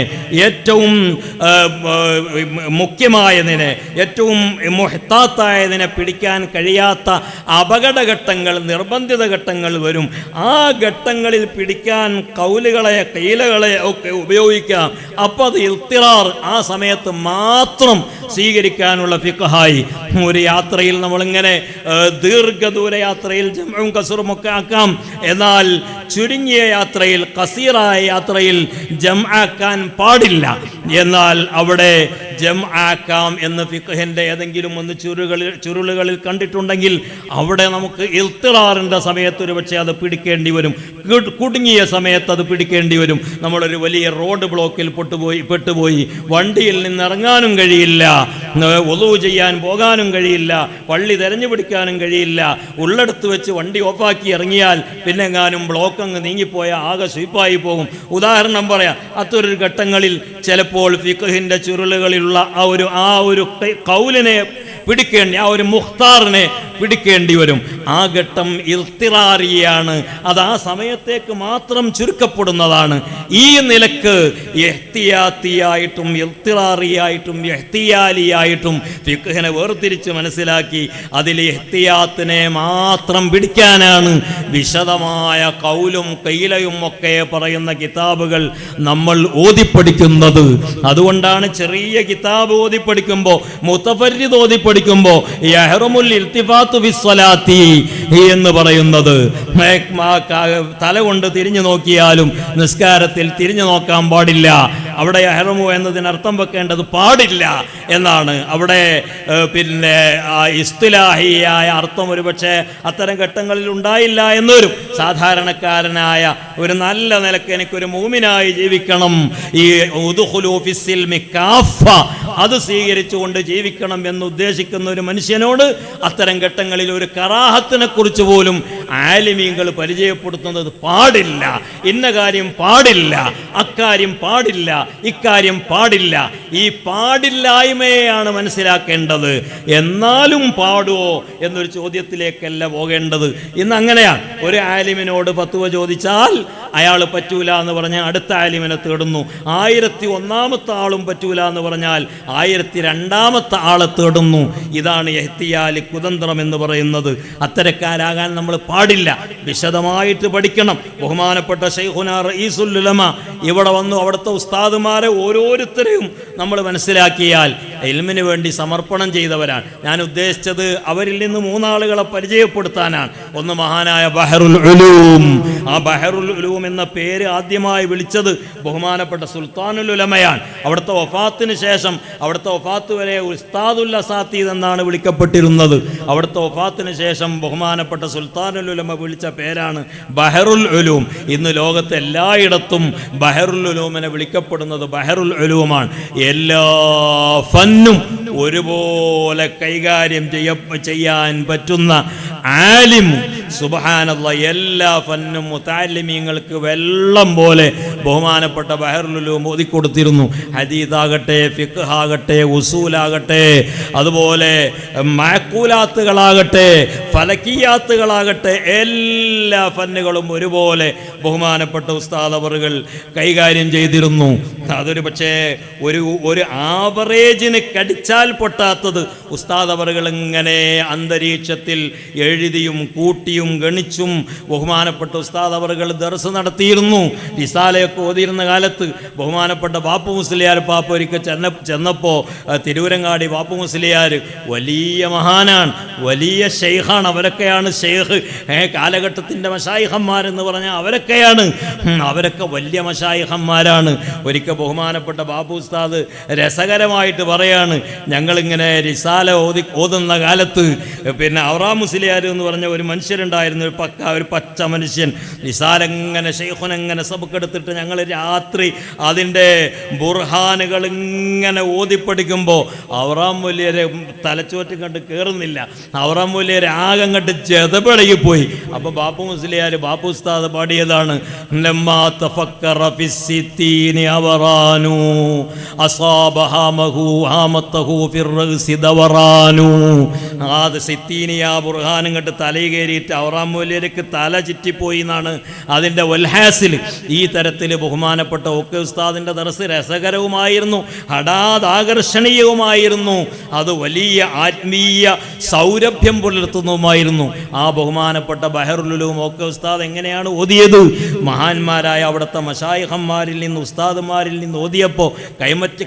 ഏറ്റവും മുഖ്യമായതിനെ, ഏറ്റവും മുഹ്താത്തായതിനെ പിടിക്കാൻ കഴിയാത്ത അപകടഘട്ടങ്ങൾ, നിർബന്ധിത ഘട്ടങ്ങൾ വരും. ആ ഘട്ടങ്ങളിൽ പിടിക്കാൻ കൗലുകളെ കീലകളെ ഒക്കെ ഉപയോഗിക്കാം. അപ്പോൾ അത് ഇൽത്തിറാർ, ആ സമയത്ത് മാത്രം സ്വീകരിക്കാനുള്ള ഫിഖ്ഹായി. ഒരു യാത്രയിൽ നമ്മളിങ്ങനെ ദീർഘദൂര യാത്രയിൽ ജംഉം കസ്റും ഒക്കെ ആക്കാം, എന്നാൽ ചുരുങ്ങിയ യാത്രയിൽ, കസീറായ യാത്രയിൽ ജംആക്കാൻ പാടില്ല. എന്നാൽ അവിടെ ജംആക്കാം എന്ന് ഫിഖ്ഹിന്റെ ഏതെങ്കിലും ഒന്ന് ചുരുളുകളിൽ കണ്ടിട്ടുണ്ടെങ്കിൽ അവിടെ നമുക്ക് ഇൽത്തിറാറിൻ്റെ സമയത്ത് ഒരു പക്ഷേ അത് പിടിക്കേണ്ടി വരും, കുടുങ്ങിയ സമയത്ത് അത് പിടിക്കേണ്ടി വരും. നമ്മളൊരു വലിയ റോഡ് ബ്ലോക്കിൽ പെട്ടുപോയി വണ്ടിയിൽ നിന്ന് ഇറങ്ങാനും കഴിയില്ല, വുളൂ ചെയ്യാൻ പോകാനും കഴിയില്ല, പള്ളി തെരഞ്ഞു പിടിക്കാനും കഴിയില്ല. ഉള്ളിടത്ത് വെച്ച് വണ്ടി ഓഫാക്കി ഇറങ്ങിയാൽ പിന്നെ എങ്ങാനും ബ്ലോക്ക് അങ്ങ് നീങ്ങിപ്പോയാൽ ആകെ സ്വീപ്പായി പോകും. ഉദാഹരണം പറയാം, അത്തരൊരു ഘട്ടങ്ങളിൽ ചിലപ്പോൾ ഫിഖ്ഹിന്റെ ചുരുളുകളിലുള്ള ആ ഒരു കൗലിനെ പിടിക്കേണ്ടി, ആ ഒരു മുഖ്താറിനെ പിടിക്കേണ്ടി വരും. ആ ഘട്ടം ഇൽത്തിറാറിയാണ്, അത് ആ സമയത്തേക്ക് മാത്രം ചുരുക്കപ്പെടുന്നതാണ്. ഈ നിലക്ക് ഇഹ്തിയാത്തിയായിട്ടും ഇൽത്തിറാറിയായിട്ടും ഇഹ്തിയാലിയായിട്ടും ഫിഖ്ഹിനെ വേർതിരിച്ച് മനസ്സിലാക്കി അതിൽ ഇഹ്തിയാത്തിനെ മാത്രം പിടിക്കാനാണ് വിശദമായ കൗലും കൈലയും ഒക്കെ പറയുന്ന കിതാബുകൾ നമ്മൾ ഓതിപ്പഠിക്കുന്നത്. അതുകൊണ്ടാണ് ചെറിയ കിതാബ് ഓതിപ്പഠിക്കുമ്പോൾ, മുതഫരിദ് ഓതിപ്പഠിക്കുമ്പോൾ യഹ്റുമുൽ ഇൽതിഫാത്ത് ഫിസ്സലാത്തി എന്ന് പറയുന്നത്. തല കൊണ്ട് തിരിഞ്ഞു നോക്കിയാലും നിസ്കാരത്തിൽ തിരിഞ്ഞു നോക്കാൻ പാടില്ല. അവിടെ യഹ്റുമു എന്നതിന് അർത്ഥം വെക്കേണ്ടത് പാടില്ല എന്നാണ്. അവിടെ പിന്നെ ഇസ്തിലാഹിയായ അർത്ഥം ഒരുപക്ഷെ അത്തരം ഘട്ടങ്ങളിൽ ഉണ്ടായില്ല എന്നൊരു സാധാരണക്കാരനായ ഒരു നല്ല നിലക്ക് എനിക്കൊരു മൂമിനായി ജീവിക്കണം, ഈ ഉദ്ഖുലൂ ഫിസ്സിൽമി കാഫ, അത് സ്വീകരിച്ചുകൊണ്ട് ജീവിക്കണം എന്ന് ഉദ്ദേശിക്കുന്ന ഒരു മനുഷ്യനോട് അത്തരം ഘട്ടങ്ങളിൽ ഒരു കറാഹത്തിനെ കുറിച്ച് പോലും ആലിമീങ്ങൾ പരിചയപ്പെടുത്തുന്നത് പാടില്ല. ഇന്ന കാര്യം പാടില്ല, അക്കാര്യം പാടില്ല, ഇക്കാര്യം പാടില്ല. ഈ പാടില്ലായ്മയാണ് മനസ്സിലാക്കേണ്ടത്. എന്നാലും പാടുവോ എന്നൊരു ചോദ്യത്തിലേക്കല്ല പോകേണ്ടത്. ഇന്ന് അങ്ങനെയാണ്. ഒരു ആലിമിനോട് ഫത്വ ചോദിച്ചാൽ അയാൾ പറ്റൂല എന്ന് പറഞ്ഞാൽ അടുത്ത ആലിമിനെ തേടുന്നു. 1001ാമത്തെ ആളും പറ്റൂല എന്ന് പറഞ്ഞാൽ 1002ാമത്തെ ആളെ തേടുന്നു. ഇതാണ് ഇഹ്തിയാലി, കുതന്ത്രം എന്ന് പറയുന്നത്. അത്തരക്കാരാകാൻ നമ്മൾ പാടില്ല. വിശദമായിട്ട് പഠിക്കണം. ബഹുമാനപ്പെട്ട ശൈഖുനാ റഈസുൽ ഉലമ ഇവിടെ വന്നു അവിടുത്തെ ഉസ്താദുമാരെ ഓരോരുത്തരെയും നമ്മൾ മനസ്സിലാക്കിയാൽ ഇൽമിന് വേണ്ടി സമർപ്പണം ചെയ്തവരാണ്. ഞാൻ ഉദ്ദേശിച്ചത് അവരിൽ നിന്ന് 3 ആളുകളെ പരിചയപ്പെടുത്താനാണ്. ഒന്ന് മഹാനായ ബഹറുൽ ഉലൂം. ആ ബഹറുൽ ഉലൂം എന്ന പേര് ആദ്യമായി വിളിച്ചത് ബഹുമാനപ്പെട്ട സുൽത്താനുൽ ഉലമയാണ്. അവിടുത്തെ വഫാത്തിന് ശേഷം, അവിടുത്തെ വഫാത്ത് വരെ ഉസ്താദുൽ അസാത്തീദ് എന്നാണ് വിളിക്കപ്പെട്ടിരുന്നത്. അവിടുത്തെ വഫാത്തിന് ശേഷം ബഹുമാനപ്പെട്ട സുൽത്താനുൽ ഉലമ വിളിച്ച പേരാണ് ബഹറുൽ ഉലൂം. ഇന്ന് ലോകത്തെ എല്ലായിടത്തും ബഹറുൽ ഉലൂമിനെ വിളിക്കപ്പെടുന്നത് ബഹറുൽ ഉലൂമാണ്. എല്ലാ ഫന്നും ഒരുപോലെ കൈകാര്യം ചെയ്യാൻ പറ്റുന്ന ആലിം, സുബ്ഹാനല്ലാഹ്, എല്ലാ ഫന്നും മുതഅല്ലിമീങ്ങൾക്ക് വെള്ളം പോലെ ബഹുമാനപ്പെട്ട ബഹറുൽ ഉലൂം ഓതിക്കൊടുത്തിരുന്നു. ഹദീസാകട്ടെ, ഫിഖ്ഹാകട്ടെ, ഉസൂലാകട്ടെ, അതുപോലെ മഅഖൂലാത്തുകളാകട്ടെ, ഫലക്കിയാത്തുകളാകട്ടെ, എല്ലാ ഫന്നുകളും ഒരുപോലെ ബഹുമാനപ്പെട്ട ഉസ്താദ് അവറുകൾ കൈകാര്യം ചെയ്തിരുന്നു. അതൊരു പക്ഷേ ഒരു ആവറേജിന് കടിച്ചാൽ പൊട്ടാത്തത് ഉസ്താദ് അവറുകൾ ഇങ്ങനെ അന്തരീക്ഷത്തിൽ എഴുതിയും കൂട്ടിയും ഗണിച്ചും ബഹുമാനപ്പെട്ട ഉസ്താദ് അവറുകൾ ദർസ് നടത്തിയിരുന്നു. റിസാലയൊക്കെ ഓതിയിരുന്ന കാലത്ത് ബഹുമാനപ്പെട്ട ബാപ്പു മുസ്ലിയാർ പാപ്പ ഒരിക്കൽ ചെന്നപ്പോൾ തിരൂരങ്ങാടി ബാപ്പു മുസ്ലിയാർ വലിയ മഹാനാണ്, വലിയ ഷെയ്ഖാണ്. അവരൊക്കെയാണ് ഷെയ്ഖ്. കാലഘട്ടത്തിൻ്റെ മശായിഖന്മാരെന്ന് പറഞ്ഞാൽ അവരൊക്കെ വലിയ മശായിഖന്മാരാണ്. ഒരിക്കൽ ബഹുമാനപ്പെട്ട ബാപ്പു ഉസ്താദ് രസകരമായിട്ട് പറയാണ്, ഞങ്ങളിങ്ങനെ റിസാല ഓതുന്ന കാലത്ത് പിന്നെ ഔറാം മുസ്ലിയാർ എന്ന് പറഞ്ഞ ഒരു മനുഷ്യരുണ്ടായിരുന്നു, ഒരു പച്ച മനുഷ്യൻ. റിസാലെങ്ങനെ ഷെയ്ഖുനെങ്ങനെ സബക്കെടുത്തിട്ട് ഞങ്ങൾ രാത്രി അതിൻ്റെ ബുർഹാനുകൾ ഇങ്ങനെ ഓതിപ്പടിക്കുമ്പോൾ ഔറാം വലിയരെ തലച്ചോറ്റും കണ്ട് കയറുന്നില്ല. ഔറാം വലിയരെ ആകം കണ്ട് ചെതപടകിപ്പോയി. അപ്പോൾ ബാപ്പു മുസ്ലിയാർ ബാപ്പു ഉസ്താദ് പാടിയതാണ്, ബുർഹാനും കണ്ട് തലയിൽ കയറിയിട്ട് ഔറാം വലിയർക്ക് തല ചുറ്റിപ്പോയി എന്നാണ് അതിൻ്റെ വൽഹാസിൽ. ഈ തരത്തിൽ ബഹുമാനപ്പെട്ട ഒക്കെ ഉസ്താദിൻ്റെ ദർസ് രസകരവുമായിരുന്നു, ഹഠാദാകർഷണീയവുമായിരുന്നു. അത് വലിയ ആത്മീയ സൗരഭ്യം പുലർത്തുന്നതുമായിരുന്നു. ആ ബഹുമാനപ്പെട്ട ബഹറുൽ ഉലൂം ഒക്കെ ഉസ്താദ് എങ്ങനെയാണ് ഓതിയത്? മഹാന്മാരായ അവിടുത്തെ മശായിഖന്മാരിൽ നിന്ന്, ഉസ്താദുമാരിൽ നിന്ന് ഓതിയപ്പോൾ,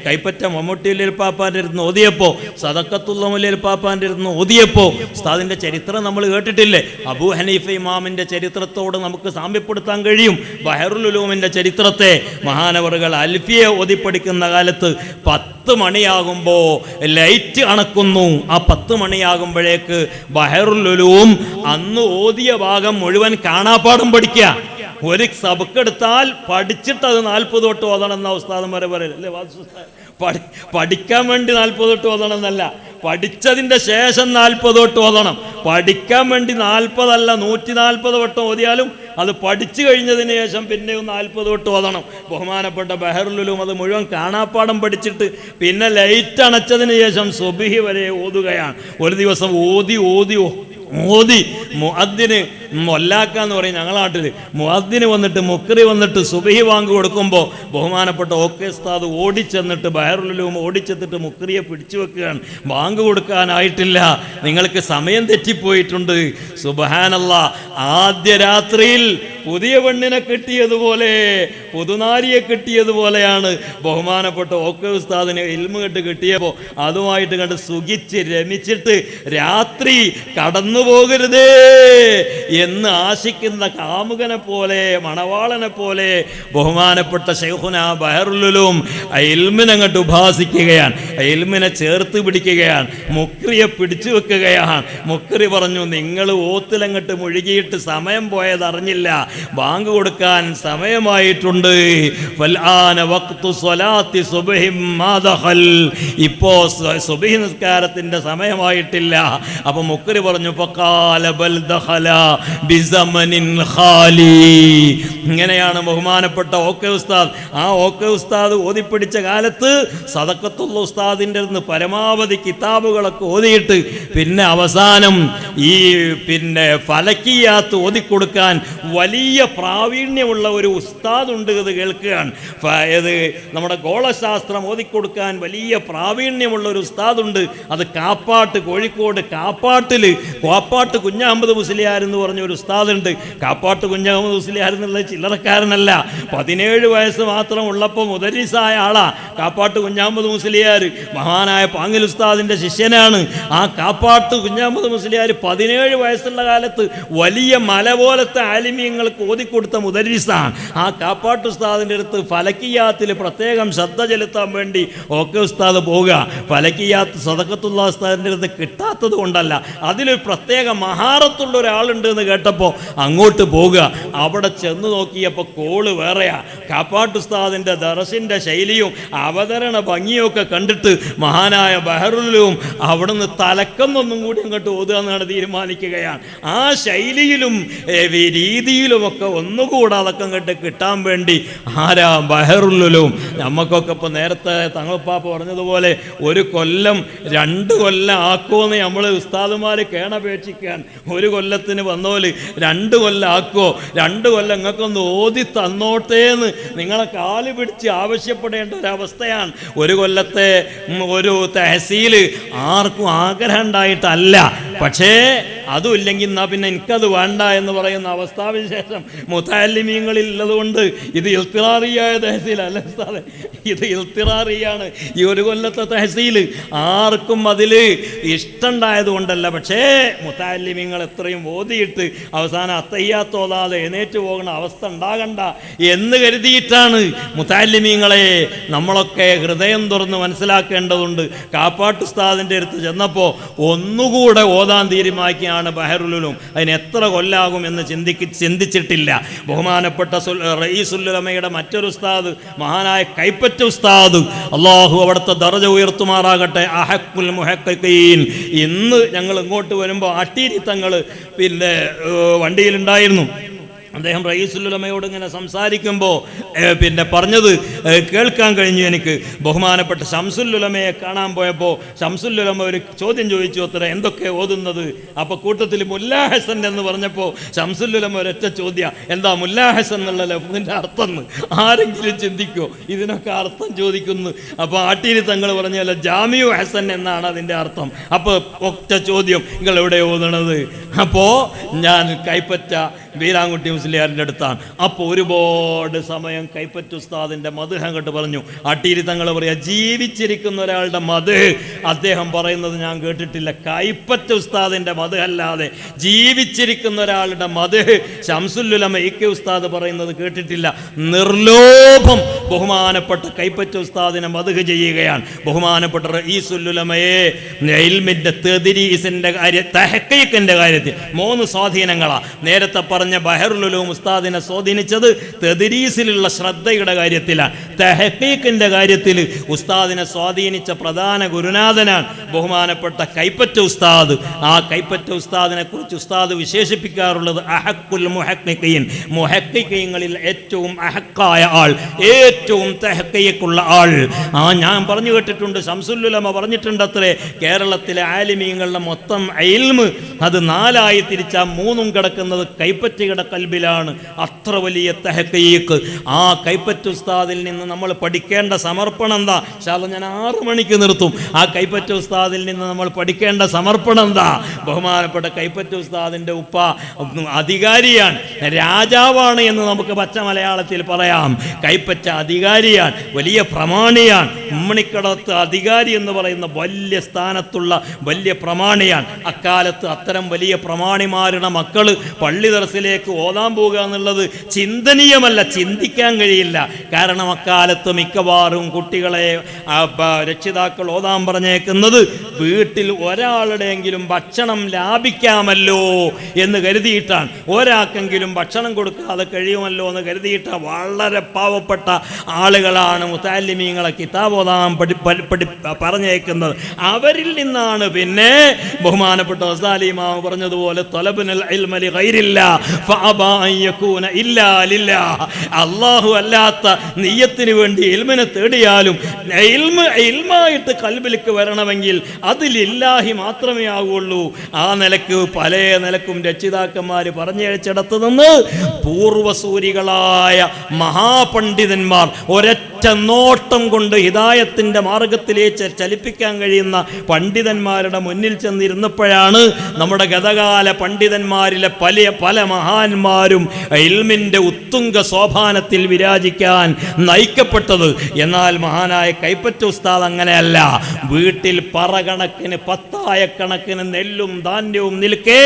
കൈപ്പറ്റ മമ്മൂട്ടി പാപ്പാൻ്റെ അടുത്ത് നിന്ന് ഓതിയപ്പോൾ, സദക്കത്തുള്ള മുല്ലയിൽ പാപ്പാൻ്റെ അടുത്ത് നിന്ന് ഓതിയപ്പോൾ, ഉസ്താദിൻ്റെ ചരിത്രം നമ്മൾ കേട്ടിട്ടില്ലേ? അബൂ ഹനീഫ ഇമാമിൻ്റെ ചരിത്രത്തോട് നമുക്ക് സാമ്യപ്പെടുത്താൻ കഴിയും. ബഹറുൽ ഉലൂമിൻ്റെ ചരിത്രത്തെ മഹാനവറുകൾ അൽഫിയ ഓതിപ്പടിക്കുന്ന കാലത്ത് 10 മണിയാകുമ്പോൾ ലൈറ്റ് അണക്കുന്നു. ആ 10 മണിയാകുമ്പോഴേക്ക് ബഹറുൽ ഉലൂം അന്ന് ഓതിയ ഭാഗം മുഴുവൻ കാണാപ്പാടം പഠിക്കുക. ഒരു സബക്കെടുത്താൽ പഠിച്ചിട്ട് അത് 40 തൊട്ട് ഓതണം എന്ന ഉസ്താദന്മാരെ പറയല്ലേ. പഠിക്കാൻ വേണ്ടി 40 തൊട്ട് ഓതണം എന്നല്ല, പഠിച്ചതിൻ്റെ ശേഷം 40 തൊട്ട് ഓതണം. പഠിക്കാൻ വേണ്ടി 40 അല്ല 140 വട്ടം ഓതിയാലും അത് പഠിച്ചു കഴിഞ്ഞതിന് ശേഷം പിന്നെയും 40 തൊട്ട് ഓതണം. ബഹുമാനപ്പെട്ട ബഹറുൽ ഉലൂം അത് മുഴുവൻ കാണാപ്പാടം പഠിച്ചിട്ട് പിന്നെ ലൈറ്റ് അണച്ചതിന് ശേഷം സുബ്ഹി വരെ ഓതുകയാണ്. ഒരു ദിവസം ഓതി മുഅദ്ദിന് മൊല്ലാക്ക എന്ന് പറയും ഞങ്ങളുടെ നാട്ടിൽ. മുഅദ്ദിന് വന്നിട്ട് മുക്രി വന്നിട്ട് സുബ്ഹി ബാങ്ക് കൊടുക്കുമ്പോൾ ബഹുമാനപ്പെട്ട ഓക്കെ ഉസ്താദ് ഓടിച്ചെന്നിട്ട് ബഹറുൽ ഉലൂം ഓടിച്ചെന്നിട്ട് മുക്രിയെ പിടിച്ചു വെക്കുകയാണ്. ബാങ്ക് കൊടുക്കാനായിട്ടില്ല, നിങ്ങൾക്ക് സമയം തെറ്റിപ്പോയിട്ടുണ്ട്. സുബ്ഹാനല്ലാഹ്, ആദ്യ രാത്രിയിൽ പുതിയ പെണ്ണിനെ കിട്ടിയതുപോലെ, പുതുനാരിയെ കിട്ടിയതുപോലെയാണ് ബഹുമാനപ്പെട്ട ഓക്കെ ഉസ്താദിനെ ഇൽമു കെട്ട് കിട്ടിയപ്പോൾ അതുമായിട്ട് കണ്ട് സുഖിച്ച് രമിച്ചിട്ട് രാത്രി കടന്നു പോകരുതേ എന്ന് ആശിക്കുന്ന കാമുകനെ പോലെ, മണവാളനെ പോലെ ബഹുമാനപ്പെട്ട ശൈഖുന ബഹറുൽ ഉലൂം ഇൽമിനെ അങ്ങോട്ട് ഉപാസിക്കുകയാണ്, ഇൽമിനെ ചേർത്ത് പിടിക്കുകയാണ്, മുക്രിയെ പിടിച്ചു വെക്കുകയാണ്. മുക്രി പറഞ്ഞു, നിങ്ങൾ ഓത്തിലങ്ങോട്ട് മുഴുകിയിട്ട് സമയം പോയതറിഞ്ഞില്ല, ബാങ്ക് കൊടുക്കാൻ സമയമായിട്ടുണ്ട്. ഇപ്പോ സുബ്ഹി നിസ്കാരത്തിന്റെ സമയമായിട്ടില്ല. അപ്പൊ മുക്രി പറഞ്ഞു, ഇങ്ങനെയാണ് ബഹുമാനപ്പെട്ട ഓക്കെ ഉസ്താദ്. ആ ഓക്കെ ഉസ്താദ് ഓതിപ്പിടിച്ച കാലത്ത് സദഖത്തുള്ള ഉസ്താദിൻ്റെ അടുത്ത് പരമാവധി കിതാബുകളൊക്കെ ഓതിയിട്ട് പിന്നെ അവസാനം ഈ ഫലക്കിയാത്ത് ഓതിക്കൊടുക്കാൻ വലിയ പ്രാവീണ്യമുള്ള ഒരു ഉസ്താദുണ്ട്. ഇത് കേൾക്കുകയാണ്. നമ്മുടെ ഗോളശാസ്ത്രം ഓതിക്കൊടുക്കാൻ വലിയ പ്രാവീണ്യമുള്ള ഒരു ഉസ്താദുണ്ട്. അത് കാപ്പാട്ട്, കോഴിക്കോട് കാപ്പാട്ട് കുഞ്ഞഹമ്മദ് മുസ്ലിയാർ എന്ന് പറഞ്ഞ ഒരു ഉസ്താദുണ്ട്. കാപ്പാട്ട് കുഞ്ഞഹമ്മദ് മുസ്ലിയാർ എന്നുള്ളത് ചില്ലറക്കാരനല്ല. 17 വയസ്സ് മാത്രം ഉള്ളപ്പോൾ മുദരിസായ ആളാ കാപ്പാട്ട് കുഞ്ഞഹമ്മദ് മുസ്ലിയാർ. മഹാനായ പാങ്ങിൽ ഉസ്താദിൻ്റെ ശിഷ്യനാണ്. ആ കാപ്പാട്ട് കുഞ്ഞഹമ്മദ് മുസ്ലിയാർ 17 വയസ്സുള്ള കാലത്ത് വലിയ മല പോലത്തെ ആലിമീങ്ങൾക്ക് ഓതിക്കൊടുത്ത മുദരിസാണ്. ആ കാപ്പാട്ട് ഉസ്താദിൻ്റെ അടുത്ത് ഫലക്കിയാത്തിൽ പ്രത്യേകം ശ്രദ്ധ ചെലുത്താൻ വേണ്ടി ഓക്കെ ഉസ്താദ് പോവുക. ഫലക്കിയാത്ത് സദഖത്തുള്ള ഉസ്താദിൻ്റെ അടുത്ത് കിട്ടാത്തത് കൊണ്ടല്ല, അതിലൊരു പ്രത്യേക മഹാറത്തുള്ള ഒരാളുണ്ട് എന്ന് കേട്ടപ്പോൾ അങ്ങോട്ട് പോവുക. അവിടെ ചെന്ന് നോക്കിയപ്പോൾ കോള് വേറെയാ. കാപ്പാട്ട് ഉസ്താദിൻ്റെ ദർസിൻ്റെ ശൈലിയും അവതരണ ഭംഗിയൊക്കെ കണ്ടിട്ട് മഹാനായ ബഹറുൽ ഉലൂം അവിടുന്ന് തലക്കുന്നൊന്നും കൂടി അങ്ങോട്ട് ഓതുക എന്നാണ് തീരുമാനിക്കുകയാണ്. ആ ശൈലിയിലും രീതിയിലും ഒക്കെ ഒന്നുകൂടെ അതൊക്കെ ഇങ്ങോട്ട് കിട്ടാൻ വേണ്ടി ആരാ ബഹറുല്ലുലും. നമുക്കൊക്കെ ഇപ്പോൾ നേരത്തെ തങ്ങളുപ്പാപ്പ പറഞ്ഞതുപോലെ 1 കൊല്ലം 2 കൊല്ലം ആക്കുമെന്ന് നമ്മൾ ഉസ്താദുമാർ കേണപേക്ഷിക്കാൻ. 1 കൊല്ലത്തിന് വന്നോല് 2 കൊല്ലം ആക്കുമോ, 2 കൊല്ലം നിങ്ങൾക്കൊന്ന് ഓതി തന്നോട്ടേന്ന് നിങ്ങളെ കാല് പിടിച്ച് ആവശ്യപ്പെടേണ്ട ഒരവസ്ഥയാണ്. 1 കൊല്ലത്തെ ഒരു തഹസീൽ ആർക്കും ആഗ്രഹം ഉണ്ടായിട്ടല്ല. പക്ഷേ അതും ഇല്ലെങ്കിൽ എന്നാൽ പിന്നെ എനിക്കത് വേണ്ട എന്ന് പറയുന്ന അവസ്ഥാവിശേഷം മുതഅല്ലിമീങ്ങളിൽ ഉള്ളതുകൊണ്ട് ഇത് ഇൽത്തിറാറിയായ തഹസീലല്ല ഉസ്താദേ, ഇത് ഇൽത്തിറാറിയാണ്. ഈ 1 കൊല്ലത്തെ തഹസീൽ ആർക്കും അതിൽ ഇഷ്ടമുണ്ടായത് കൊണ്ടല്ല. പക്ഷേ മുതഅല്ലിമീങ്ങൾ എത്രയും ഓതിയിട്ട് അവസാനം അത്തഹിയ്യാത്തോതാതെ എഴുന്നേറ്റ് പോകുന്ന അവസ്ഥ ഉണ്ടാകണ്ട എന്ന് കരുതിയിട്ടാണ് മുതഅല്ലിമീങ്ങളെ നമ്മളൊക്കെ ഹൃദയം തുറന്ന് മനസ്സിലാക്കേണ്ടതുണ്ട്. കാപ്പാട്ട് ഉസ്താദിൻ്റെ അടുത്ത് ചെന്നപ്പോൾ ഒന്നുകൂടെ ഓതാൻ തീരുമാനിക്കുകയാണ് ബഹറുലുലും. അതിന് എത്ര കൊല്ലാകും എന്ന് ചിന്തിച്ചിട്ടില്ല. ബഹുമാനപ്പെട്ട റഈസുൽ-ഉലമയുടെ മറ്റൊരു ഉസ്താദ് മഹാനായ കൈപ്പറ്റ ഉസ്താദ്, അള്ളാഹു അവിടുത്തെ ദർജ ഉയർത്തുമാറാകട്ടെ, അഹഖുൽ മുഹഖഖീൻ. ഇന്ന് ഞങ്ങൾ ഇങ്ങോട്ട് വരുമ്പോൾ അട്ടീരി തങ്ങൾ പിന്നെ വണ്ടിയിലുണ്ടായിരുന്നു. അദ്ദേഹം റഈസുൽ-ഉലമയോട് ഇങ്ങനെ സംസാരിക്കുമ്പോൾ പിന്നെ പറഞ്ഞത് കേൾക്കാൻ കഴിഞ്ഞു എനിക്ക്. ബഹുമാനപ്പെട്ട ശംസുൽ-ഉലമയെ കാണാൻ പോയപ്പോൾ ശംസുൽ-ഉലമ ഒരു ചോദ്യം ചോദിച്ചു, അത്ര എന്തൊക്കെ ഓതുന്നത്? അപ്പോൾ കൂട്ടത്തിൽ മുല്ലാ ഹസൻ എന്ന് പറഞ്ഞപ്പോൾ ശംസുൽ-ഉലമ ഒരൊറ്റ ചോദ്യം, എന്താ മുല്ലാ ഹസൻ എന്നുള്ള ലഫ്ദിൻ്റെ അർത്ഥം എന്ന് ആരെങ്കിലും ചിന്തിക്കോ? ഇതിനൊക്കെ അർത്ഥം ചോദിക്കുന്നു. അപ്പോൾ ആട്ടീരി തങ്ങൾ പറഞ്ഞല്ലോ ജാമിഉ ഹസൻ എന്നാണ് അതിൻ്റെ അർത്ഥം. അപ്പോൾ ഒറ്റ ചോദ്യം, നിങ്ങൾ എവിടെ ഓതണത്? അപ്പോൾ ഞാൻ കൈപ്പറ്റ വീരാൻകുട്ടി മുസ്ലിയാറിൻ്റെ അടുത്താണ്. അപ്പോൾ ഒരുപാട് സമയം കൈപ്പറ്റ ഉസ്താദിൻ്റെ മദ്ഹ് അങ്ങോട്ട് പറഞ്ഞു. അട്ടീരി തങ്ങൾ പറയുക, ജീവിച്ചിരിക്കുന്ന ഒരാളുടെ മദ്ഹ് അദ്ദേഹം പറയുന്നത് ഞാൻ കേട്ടിട്ടില്ല. കൈപ്പറ്റ ഉസ്താദിൻ്റെ മദ്ഹ് അല്ലാതെ ജീവിച്ചിരിക്കുന്ന ഒരാളുടെ മദ്ഹ് ശംസുൽ-ഉലമ ഇ.കെ. ഉസ്താദ് പറയുന്നത് കേട്ടിട്ടില്ല. നിർലോഭം ബഹുമാനപ്പെട്ട കൈപ്പറ്റ ഉസ്താദിനെ മദ്ഹ് ചെയ്യുകയാണ്. ബഹുമാനപ്പെട്ട റഈസുൽ-ഉലമയെ ഇൽമിൻ്റെ തദ്രീസിൻ്റെ തഹ്ഖീഖിൻ്റെ കാര്യത്തിൽ 3 സ്വാധീനങ്ങളാണ്. നേരത്തെ പറഞ്ഞ ബഹറുലുലും ഉസ്താദിനെ സ്വാധീനിച്ചത് തദ്രീസിലുള്ള ശ്രദ്ധയുടെ കാര്യത്തിലാണ്. തഹ്ഖീഖിൻ്റെ കാര്യത്തിൽ ഉസ്താദിനെ സ്വാധീനിച്ച പ്രധാന ഗുരുനാഥനാണ് ബഹുമാനപ്പെട്ട കൈപ്പറ്റ ഉസ്താദ്. ആ കൈപ്പറ്റ ഉസ്താദിനെ കുറിച്ച് ഉസ്താദ് വിശേഷിപ്പിക്കാറുള്ളത് അഹഖുൽ മുഹഖഖീൻ, മുഹഖഖീങ്ങളിൽ ഏറ്റവും അഹക്കായ ആൾ, ഏറ്റവും തഹ്ഖീഖുള്ള ആൾ. ഞാൻ പറഞ്ഞു കേട്ടിട്ടുണ്ട്, ശംസുൽ-ഉലമ പറഞ്ഞിട്ടുണ്ട് അത്രേ, കേരളത്തിലെ ആലിമീങ്ങളുടെ മൊത്തം ഇൽമ് അത് 4ആയി തിരിച്ചാ 3ഉം കിടക്കുന്നത് കൈപ്പറ്റയുടെ കൽബിലാണ്. അത്ര വലിയ തഹ്ഖീഖ്. ആ കൈപ്പറ്റ ഉസ്താദിൽ നിന്ന് നമ്മൾ പഠിക്കേണ്ട സമർപ്പണം എന്താ? ഇൻഷാല്ലാഹ് ഞാൻ 6 മണിക്ക് നിർത്തും. ആ കൈപ്പറ്റ ഉസ്താദിൽ നിന്ന് നമ്മൾ പഠിക്കേണ്ട സമർപ്പണം എന്താ? ബഹുമാനപ്പെട്ട കൈപ്പറ്റ ഉസ്താദിൻ്റെ ഉപ്പ അധികാരിയാണ്, രാജാവാണ് എന്ന് നമുക്ക് പച്ച മലയാളത്തിൽ പറയാം. കൈപ്പറ്റ അധികാരിയാണ്, വലിയ പ്രമാണിയാണ്. ഉമ്മണിക്കടത്ത് അധികാരി എന്ന് പറയുന്ന വലിയ സ്ഥാനത്തുള്ള വലിയ പ്രമാണിയാണ്. അക്കാലത്ത് അത്തരം വലിയ പ്രമാണിമാരുടെ മക്കൾ പള്ളി ദർസിലേക്ക് ഓതാൻ പോകുക എന്നുള്ളത് ചിന്തനീയമല്ല, ചിന്തിക്കാൻ കഴിയില്ല. കാരണം അക്കാലത്ത് മിക്കവാറും കുട്ടികളെ രക്ഷിതാക്കൾ ഓതാൻ പറഞ്ഞേക്കുന്നത് വീട്ടിൽ ഒരാളുടെയെങ്കിലും ഭക്ഷണം ലാഭിക്കാമല്ലോ എന്ന് കരുതിയിട്ടാണ്. ഒരാൾക്കെങ്കിലും ഭക്ഷണം കൊടുക്കാതെ കഴിയുമല്ലോ എന്ന് കരുതിയിട്ടാണ്. വളരെ പാവപ്പെട്ട ആളുകളാണ് മുതഅല്ലിമീങ്ങളെ കിതാബ് ഓതാൻ പറഞ്ഞേക്കുന്നത്. അവരിൽ നിന്നാണ് പിന്നെ ബഹുമാനപ്പെട്ട ഗസാലി ഇമാം പറഞ്ഞതുപോലെ തലബുൽ ഇൽമി ലിഗൈരില്ലാ ഫഅബാ അൻ യകൂന ഇല്ലാ ലില്ലാഹ്. അല്ലാഹു അല്ലാത്ത നിയ്യത്തിന് വേണ്ടി ഇൽമിനെ തേടിയാലും ഇൽമായിട്ട് കൽബിലേക്ക് വരണമെങ്കിൽ അത് ലില്ലാഹി മാത്രമേ ആവുള്ളൂ. ആ നിലക്ക് പല നിലക്കും രക്ഷിതാക്കന്മാർ പറഞ്ഞയച്ചിടത്ത് നിന്ന് പൂർവസൂരികളായ മഹാപണ്ഡിതന്മാർ ഒരൊറ്റ നോട്ടം കൊണ്ട് ഹിദായത്തിൻ്റെ മാർഗത്തിലേക്ക് ചലിപ്പിക്കാൻ കഴിയുന്ന പണ്ഡിതന്മാരുടെ മുന്നിൽ ചെന്നിരുന്നപ്പോഴാണ് നമ്മുടെ ഗതകാല പണ്ഡിതന്മാരിലെ പല മഹാന്മാരും ഇൽമിൻ്റെ ഉത്തുംഗ സോപാനത്തിൽ വിരാജിക്കാൻ നയിക്കപ്പെട്ടത്. എന്നാൽ മഹാനായ കൈപ്പറ്റ ഉസ്താദ് അങ്ങനെയല്ല. വീട്ടിൽ പറകണക്കിന് 10 കണക്കിന് നെല്ലും ധാന്യവും നിൽക്കെ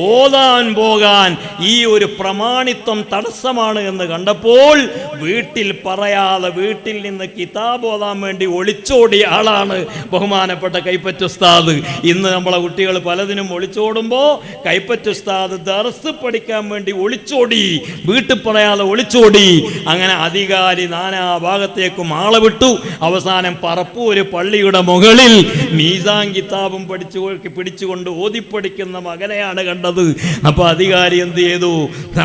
ഓതാൻ പോകാൻ ഈ ഒരു പ്രമാണിത്വം തടസ്സമാണ് എന്ന് കണ്ടപ്പോൾ വീട്ടിൽ പറയാതെ വീട്ടിൽ നിന്ന് കിതാബ് ഓതാൻ വേണ്ടി ഒളിച്ചോടിയ ആളാണ് ബഹുമാനപ്പെട്ട കൈപ്പറ്റ ഉസ്താദ്. ഇന്ന് നമ്മളെ കുട്ടികൾ പലതിനും ഒളിച്ചോടുമ്പോൾ കൈപ്പറ്റ ഉസ്താദ് ദർസ് പഠിക്കാൻ വേണ്ടി ഒളിച്ചോടി, വീട്ടിൽ പറയാതെ ഒളിച്ചോടി. അങ്ങനെ അധികാരി നാനാ ഭാഗത്തേക്കും ആളെ വിട്ടു. അവസാനം പറപ്പൂര് പള്ളിയുടെ മുകളിൽ മീസാൻ കിതാബും പിടിച്ചുകൊണ്ട് ഓതിപ്പടിക്കുന്ന മകനെയാണ് കണ്ടത്. അപ്പൊ അധികാരി എന്ത് ചെയ്തു?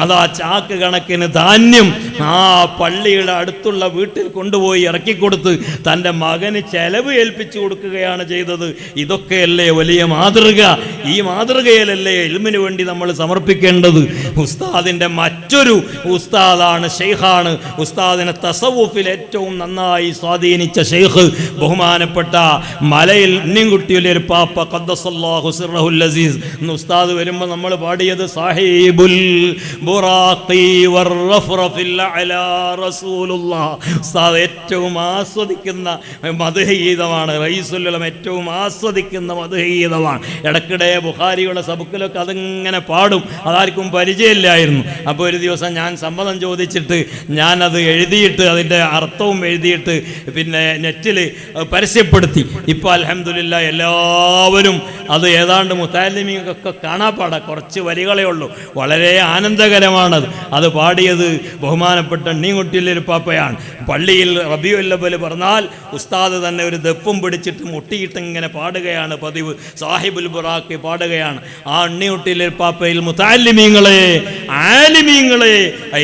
അതാ ചാക്ക് കണക്കിന് ധാന്യം ആ പള്ളിയുടെ അടുത്തുള്ള വീട്ടിൽ കൊണ്ടുപോയി ഇറക്കിക്കൊടുത്ത് തൻ്റെ മകന് ചെലവ് ഏൽപ്പിച്ചു കൊടുക്കുകയാണ് ചെയ്തത്. ഇതൊക്കെയല്ലേ വലിയ മാതൃക? ഈ മാതൃകയിലല്ലേ ഇൽമിന് വേണ്ടി നമ്മൾ സമർപ്പിക്കേണ്ടത്? ഉസ്താദിന്റെ മറ്റൊരു ഉസ്താദാണ്, ഷെയ്ഖാണ്. ഉസ്താദിനെ തസവൂഫിൽ ഏറ്റവും നന്നായി സ്വാധീനിച്ച ഷെയ്ഖ് ബഹുമാനപ്പെട്ട മലയിൽ ഉണ്ണിൻകുട്ടിയുടെ പാപ്പ ഖദ്ദസല്ലാഹു സിർറഹുൽ അസീസ്. ഉസ്താദ് വരുമ്പോൾ നമ്മൾ പാടിയത് സാഹിബുൽ ബുറാഖി വറഫ്റഫിൽ അലാ റസൂലുള്ളാഹ്. ഉസ്താദ് ഏറ്റവും ആസ്വദിക്കുന്ന മദ്ഹ് ഗീതമാണ്, റഈസുൽ ഉലമ ഏറ്റവും ആസ്വദിക്കുന്ന മദ്ഹ് ഗീതമാണ്. ഇടയ്ക്കിടെ ബുഖാരിയുടെ സബക്കിലൊക്കെ അതിങ്ങനെ പാടും. അതാർക്കും പരിചയമില്ലായിരുന്നു. അപ്പോൾ ഒരു ദിവസം ഞാൻ സമ്മതം ചോദിച്ചിട്ട് ഞാനത് എഴുതിയിട്ട് അതിൻ്റെ അർത്ഥവും എഴുതിയിട്ട് പിന്നെ നെറ്റിൽ പരസ്യപ്പെടുത്തി. ഇപ്പോൾ അൽഹംദുലില്ലാഹ് എല്ലാവരും അത് ഏതാണ്ട് മുത്തഅല്ലിമീങ്ങൾക്കൊക്കെ കാണാപ്പാടാ, കുറച്ച് വരികളേ ഉള്ളൂ. വളരെ ആനന്ദകരമാണത്. അത് പാടിയത് ബഹുമാനപ്പെട്ട ഉണ്ണിൻകുട്ടിയുടെ പാപ്പയാണ്. പള്ളിയിൽ റബീഉൽ അവ്വൽ പറഞ്ഞാൽ ഉസ്താദ് തന്നെ ഒരു ദഫും പിടിച്ചിട്ട് മുട്ടിയിട്ട് ഇങ്ങനെ പാടുകയാണ് പതിവ്. സാഹിബുൽ ബുറാഖി പാടുകയാണ്. ആ ഉണ്ണിൻകുട്ടിയുടെ പാപ്പയിൽ മുത്തഅല്ലിമീങ്ങളെ, ആലിമീങ്ങളെ,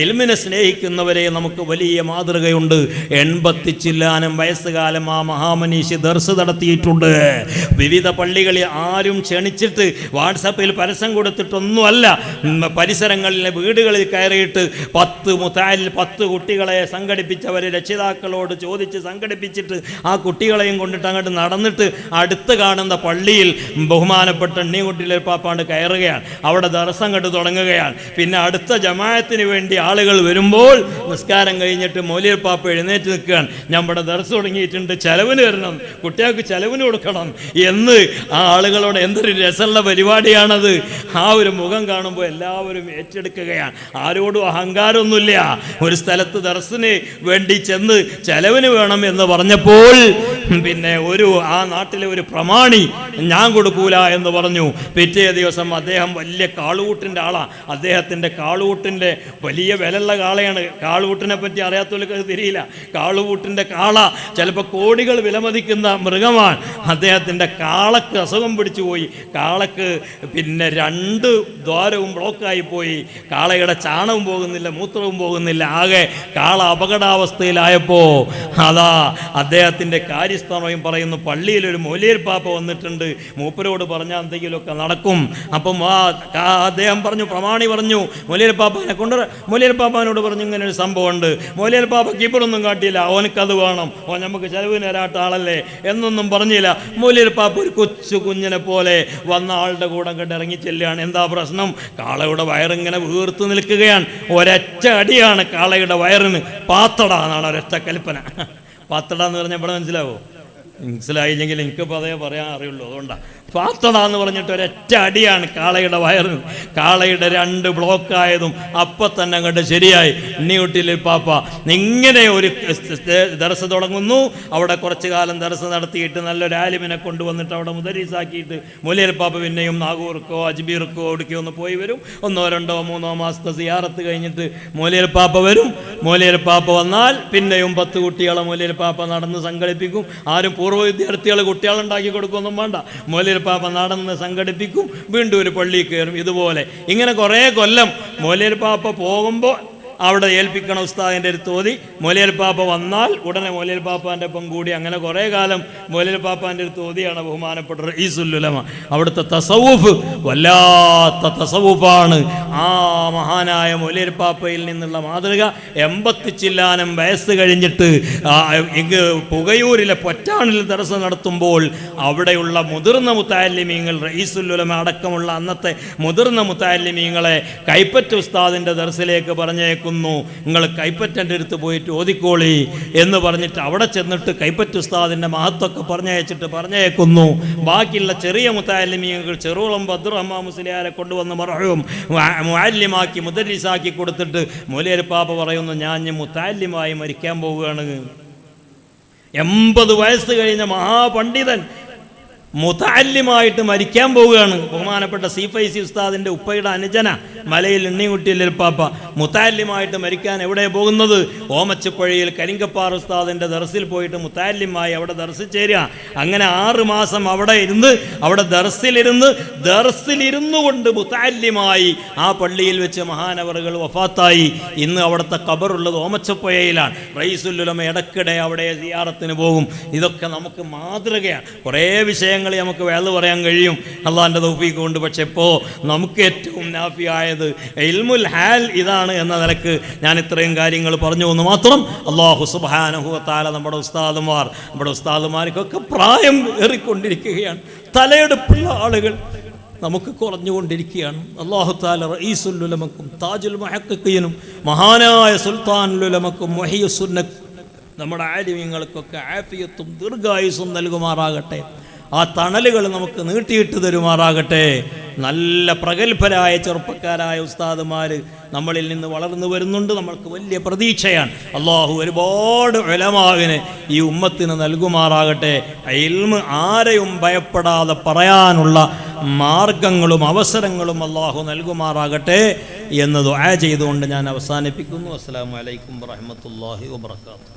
ഇൽമിനെ സ്നേഹിക്കുന്നവരെ നമുക്ക് വലിയ മാതൃകയുണ്ട്. 80 ചില്ലാനം വയസ്സുകാലം ആ മഹാമനീഷി ദർസ് നടത്തിയിട്ടുണ്ട്. വിവിധ പള്ളികളിൽ ആരും ക്ഷണിച്ചിട്ട് വാട്സാപ്പിൽ പരസ്യം കൊടുത്തിട്ടൊന്നുമല്ല. പരിസരങ്ങളിലെ വീടുകളിൽ കയറിയിട്ട് 10 കുട്ടികളെ സംഘടിപ്പിച്ചവർ രക്ഷിതാക്കളോട് ചോദിച്ച് സംഘടിപ്പിച്ചിട്ട് ആ കുട്ടികളെയും കൊണ്ടിട്ട് അങ്ങോട്ട് നടന്നിട്ട് അടുത്ത് കാണുന്ന പള്ളിയിൽ ബഹുമാനപ്പെട്ട ഉണ്ണിൻകുട്ടിയുടെ പാപ്പാണ്ട് കയറുകയാണ്. അവിടെ ദർസ് അങ്ങോട്ട് തുടങ്ങുകയാണ്. പിന്നെ അടുത്ത ജമാഅത്തിന് വേണ്ടി ആളുകൾ വരുമ്പോൾ നിസ്കാരം കഴിഞ്ഞിട്ട് മൗലവി പാപ്പ എഴുന്നേറ്റ് നിൽക്കുകയാണ്. നമ്മുടെ ദർസ് തുടങ്ങിയിട്ടുണ്ട്, ചെലവിന് വരണം, കുട്ടികൾക്ക് ചെലവിന് കൊടുക്കണം എന്ന് ആ ആളുകളോട്. എന്തൊരു രസമുള്ള പരിപാടിയാണത്. ആ ഒരു മുഖം കാണുമ്പോൾ എല്ലാവരും ഏറ്റെടുക്കുകയാണ്. ആരോടും അഹങ്കാരമൊന്നുമില്ല. ഒരു സ്ഥലത്ത് ദർസിന് വേണ്ടി ചെന്ന് ചെലവിന് വേണം എന്ന് പറഞ്ഞപ്പോൾ പിന്നെ ആ നാട്ടിലെ ഒരു പ്രമാണി ഞാൻ കൊടുക്കൂല എന്ന് പറഞ്ഞു. പിറ്റേ ദിവസം അദ്ദേഹം വലിയ കാളുകൂട്ടിൻ്റെ ആളാണ്. അദ്ദേഹത്തിൻ്റെ കാളുകൂട്ടിൻ്റെ വലിയ വിലയുള്ള കാളയാണ്. കാളുകൂട്ടിനെ പറ്റി അറിയാത്തവർക്ക് അത് തിരിയില്ല. കാളുകൂട്ടിൻ്റെ കാള ചിലപ്പോൾ കോടികൾ വിലമതിക്കുന്ന മൃഗമാണ്. അദ്ദേഹത്തിൻ്റെ കാളക്ക് അസുഖം പിടിച്ചു പോയി. കാളക്ക് പിന്നെ 2 ദ്വാരവും ബ്ലോക്കായി പോയി. കാളയുടെ ചാണവും പോകുന്നില്ല, മൂത്രവും പോകുന്നില്ല. ആകെ കാള അപകടാവസ്ഥയിലായപ്പോൾ അതാ അദ്ദേഹത്തിൻ്റെ കാര്യസ്ഥമയം പറയുന്നു, പള്ളിയിലൊരു മൗലവി പാപ്പ വന്നിട്ടുണ്ട്, മൂപ്പരോട് പറഞ്ഞാൽ എന്തെങ്കിലുമൊക്കെ നടക്കും. അപ്പം അദ്ദേഹം പറഞ്ഞു, പ്രമാണി പറഞ്ഞു, മൗലവി പാപ്പാനെ കൊണ്ടുവരാ. മൗലവി പാപ്പാനോട് പറഞ്ഞു ഇങ്ങനെ ഒരു സംഭവമുണ്ട്. മൗലവി പാപ്പ കീപ്പറൊന്നും കാട്ടിയില്ല, ഓനക്കത് വേണം, നമുക്ക് ചെലവിന് തരാട്ട ആളല്ലേ എന്നൊന്നും പറഞ്ഞില്ല. മൗലവി പാപ്പ ഒരു കുഞ്ഞിനെ പോലെ വന്ന ആളുടെ കൂടെ കണ്ട് ഇറങ്ങി ചെല്ലുകയാണ്. എന്താ പ്രശ്നം? കാളയുടെ വയറിങ്ങനെ വീർത്ത് നിൽക്കുകയാണ്. ഒരൊറ്റ അടിയാണ് കാളയുടെ വയറിന്. പാത്തട എന്നാണ് ഒരൊറ്റ കൽപ്പന. പാത്തട എന്ന് പറഞ്ഞാൽ ഇവിടെ മനസ്സിലാവോ? മനസ്സിലായില്ലെങ്കിൽ എനിക്കിപ്പോൾ അതേ പറയാൻ അറിയുള്ളൂ. അതുകൊണ്ടാണ് പാത്തട എന്ന് പറഞ്ഞിട്ട് ഒരൊറ്റ അടിയാണ് കാളയുടെ വയറിന്. കാളയുടെ 2 ബ്ലോക്കായതും അപ്പം തന്നെ അങ്ങോട്ട് ശരിയായി. ഉണ്ണിൻകുട്ടിയുടെ പാപ്പ ഇങ്ങനെ ഒരു ദർസ് തുടങ്ങുന്നു. അവിടെ കുറച്ചു കാലം ദർസ് നടത്തിയിട്ട് നല്ലൊരു ആലിമിനെ കൊണ്ടുവന്നിട്ട് അവിടെ മുദരീസാക്കിയിട്ട് മൗലവി പാപ്പ പിന്നെയും നാഗൂർക്കോ അജ്മീർക്കോ എവിടേക്കോ ഒന്ന് പോയി വരും. 1, 2, 3 മാസത്തെ സിയാറത്ത് കഴിഞ്ഞിട്ട് മൗലവി പാപ്പ വരും. മൗലവി പാപ്പ വന്നാൽ പിന്നെയും 10 കുട്ടികളെ മൗലവി പാപ്പ നടന്ന് സംഘടിപ്പിക്കും. ആരും പൂർവ്വ വിദ്യാർത്ഥികൾ കുട്ടികളുണ്ടാക്കി കൊടുക്കൊന്നും വേണ്ട. മൗലവി പാപ്പ നടന്ന് സംഘടിപ്പിക്കും. വീണ്ടും ഒരു പള്ളിയിൽ കയറും. ഇതുപോലെ ഇങ്ങനെ കുറേ കൊല്ലം മൗലവി പാപ്പ പോകുമ്പോൾ അവിടെ ഏൽപ്പിക്കണം ഉസ്താദിൻ്റെ അടുത്ത് ഓതി. മൗലവി പാപ്പ വന്നാൽ ഉടനെ മൗലവി പാപ്പാൻ്റെ ഒപ്പം കൂടി അങ്ങനെ കുറേ കാലം മൗലവി പാപ്പാൻ്റെ അടുത്ത് ഓതിയാണ് ബഹുമാനപ്പെട്ട റഈസുൽ ഉലമ. അവിടുത്തെ തസവൂഫ് വല്ലാത്ത തസവൂഫാണ്. ആ മഹാനായ മൗലവി പാപ്പയിൽ നിന്നുള്ള മാതൃക 80 ചില്ലാനം വയസ്സ് കഴിഞ്ഞിട്ട് പുകയൂരിലെ പൊറ്റാണിൽ ദർസ് നടത്തുമ്പോൾ അവിടെയുള്ള മുതിർന്ന മുത്തഅല്ലിമീങ്ങൾ, റഈസുൽ ഉലമ അടക്കമുള്ള അന്നത്തെ മുതിർന്ന മുത്തഅല്ലിമീങ്ങളെ കൈപ്പറ്റ ഉസ്താദിൻ്റെ ദർസിലേക്ക് പറഞ്ഞേക്കും. നിങ്ങൾ കൈപ്പറ്റൻ്റെ അടുത്ത് പോയിട്ട് ഓതിക്കോളി എന്ന് പറഞ്ഞിട്ട് അവിടെ ചെന്നിട്ട് കൈപ്പറ്റ ഉസ്താദിൻ്റെ മഹത്വമൊക്കെ പറഞ്ഞേക്കുന്നു. ബാക്കിയുള്ള ചെറിയ മുത്തഅല്ലിമീങ്ങൾ ചെറുകുളം ബദ്റുറഹ്മാൻ മുസ്ലിയാരെ കൊണ്ടുവന്ന് മർഹൂം മുഅല്ലിമാക്കി മുദരിസാക്കി കൊടുത്തിട്ട് മൗലവി പാപ്പ പറയുന്നു, ഞാൻ മുത്തഅല്ലിമായി മരിക്കാൻ പോവുകയാണ്. 80 വയസ്സ് കഴിഞ്ഞ മഹാപണ്ഡിതൻ മുതഅല്ലിമായിട്ട് മരിക്കാൻ പോവുകയാണ്. ബഹുമാനപ്പെട്ട സി ഫൈസി ഉസ്താദിൻ്റെ ഉപ്പയുടെ അനുജന മലയിൽ എണ്ണിക്കുട്ടിയില്ലേപ്പാപ്പ മുതഅല്ലിമായിട്ട് മരിക്കാൻ എവിടെ പോകുന്നത്? ഓമച്ചപ്പുഴയിൽ കരിങ്കപ്പാറ ഉസ്താദിൻ്റെ ദർസിൽ പോയിട്ട് മുതഅല്ലിമായി അവിടെ ദർസിൽ ചേരുക. അങ്ങനെ 6 മാസം അവിടെ ഇരുന്ന് അവിടെ ദർസിലിരുന്നു കൊണ്ട് മുതഅല്ലിമായി ആ പള്ളിയിൽ വെച്ച് മഹാനവറുകൾ വഫാത്തായി. ഇന്ന് അവിടുത്തെ ഖബറുള്ളത് ഓമച്ചപ്പുഴയിലാണ്. റഈസുൽ ഉലമ ഇടയ്ക്കിടെ അവിടെ സിയാറത്തിന് പോകും. ഇതൊക്കെ നമുക്ക് മാതൃകയാണ്. കുറേ വിഷയങ്ങൾ നമുക്ക് വേള പറയാൻ കഴിയും അള്ളാഹിൻ്റെ തൗഫീഖ് കൊണ്ട്. പക്ഷെ ഇപ്പോൾ നമുക്ക് ഏറ്റവും നാഫിയായത് ഇൽമുൽ ഹാൽ ഇതാണ് എന്ന നിലക്ക് ഞാൻ ഇത്രയും കാര്യങ്ങൾ പറഞ്ഞു എന്ന് മാത്രം. അല്ലാഹു സുബ്ഹാനഹു വ തആല നമ്മുടെ ഉസ്താദുമാർക്കൊക്കെ പ്രായം ഏറിക്കൊണ്ടിരിക്കുകയാണ്. തലയെടുപ്പുള്ള ആളുകൾ നമുക്ക് കുറഞ്ഞുകൊണ്ടിരിക്കുകയാണ്. അല്ലാഹു തആല റഈസുൽ ഉലമക്കും താജുൽ മുഹഖഖീനും മഹാനായ സുൽത്താനുൽ ഉലമക്കും മുഹിയുസ്സുന്നക്കും നമ്മുടെ ആലിമീങ്ങൾക്കൊക്കെ ആഫിയത്തും ദീർഘായുസ്സും നൽകുമാറാകട്ടെ. ആ തണലുകൾ നമുക്ക് നീട്ടിയിട്ട് തരുമാറാകട്ടെ. നല്ല പ്രഗത്ഭരായ ചെറുപ്പക്കാരായ ഉസ്താദുമാർ നമ്മളിൽ നിന്ന് വളർന്നു വരുന്നുണ്ട്. നമ്മൾക്ക് വലിയ പ്രതീക്ഷയാണ്. അള്ളാഹു ഒരുപാട് ഉലമാവിനെ ഈ ഉമ്മത്തിന് നൽകുമാറാകട്ടെ. ഇൽമ് ആരെയും ഭയപ്പെടാതെ പറയാനുള്ള മാർഗങ്ങളും അവസരങ്ങളും അള്ളാഹു നൽകുമാറാകട്ടെ എന്ന് ദുആ ചെയ്തുകൊണ്ട് ഞാൻ അവസാനിപ്പിക്കുന്നു. അസ്സലാമു അലൈക്കും വറഹ്മത്തുള്ളാഹി വബറകാതുഹു.